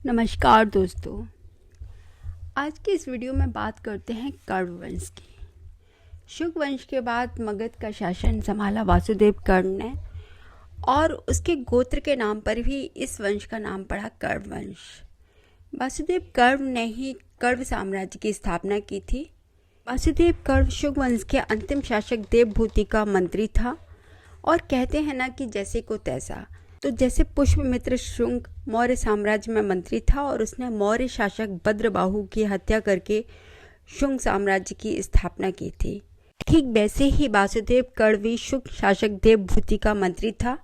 नमस्कार दोस्तों, आज की इस वीडियो में बात करते हैं कण्व वंश की। शुक वंश के बाद मगध का शासन संभाला वासुदेव कर्ण ने और उसके गोत्र के नाम पर भी इस वंश का नाम पड़ा कण्व वंश। वासुदेव कर्ण ने ही कण्व साम्राज्य की स्थापना की थी। वासुदेव कर्ण शुक वंश के अंतिम शासक देवभूति का मंत्री था और कहते हैं ना कि जैसे को तैसा। तो जैसे पुष्यमित्र शुंग मौर्य साम्राज्य में मंत्री था और उसने मौर्य शासक भद्रबाहु की हत्या करके शुंग साम्राज्य की स्थापना की थी, ठीक वैसे ही वासुदेव कर्ण भी शुंग शासक देवभूति का मंत्री था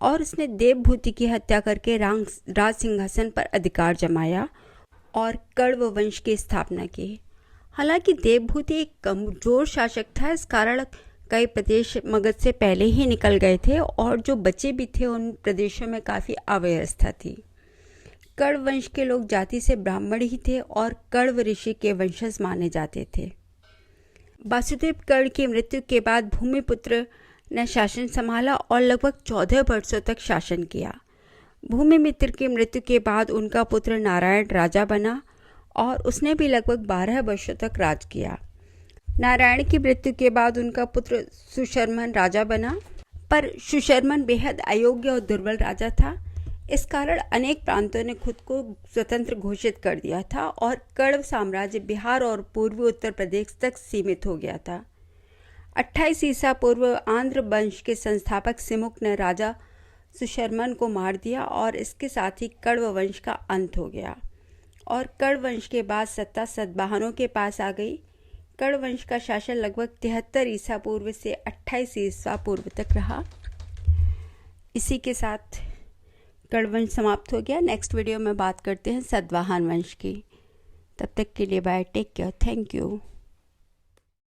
और उसने देवभूति की हत्या करके राज सिंहासन पर अधिकार जमाया और कण्व वंश की स्थापना की। हालांकि देवभूति एक कमजोर शासक था, इस कारण कई प्रदेश मगध से पहले ही निकल गए थे और जो बचे भी थे उन प्रदेशों में काफ़ी अव्यवस्था थी। कण्व वंश के लोग जाति से ब्राह्मण ही थे और कण्व ऋषि के वंशज माने जाते थे। वासुदेव कर्ण की मृत्यु के बाद भूमिपुत्र ने शासन संभाला और लगभग 14 वर्षों तक शासन किया। भूमिमित्र की मृत्यु के बाद उनका पुत्र नारायण राजा बना और उसने भी लगभग 12 वर्षों तक राज किया। नारायण की मृत्यु के बाद उनका पुत्र सुशर्मन राजा बना, पर सुशर्मन बेहद अयोग्य और दुर्बल राजा था। इस कारण अनेक प्रांतों ने खुद को स्वतंत्र घोषित कर दिया था और कण्व साम्राज्य बिहार और पूर्वी उत्तर प्रदेश तक सीमित हो गया था। 28 ईसा पूर्व आंध्र वंश के संस्थापक सिमुक ने राजा सुशर्मन को मार दिया और इसके साथ ही कण्व वंश का अंत हो गया और कण्व वंश के बाद सत्ता सतवाहनों के पास आ गई। कण्व वंश का शासन लगभग 73 ईसा पूर्व से 28 ईसा पूर्व तक रहा। इसी के साथ कण्व वंश समाप्त हो गया। नेक्स्ट वीडियो में बात करते हैं सतवाहन वंश की। तब तक के लिए bye, take care, thank you.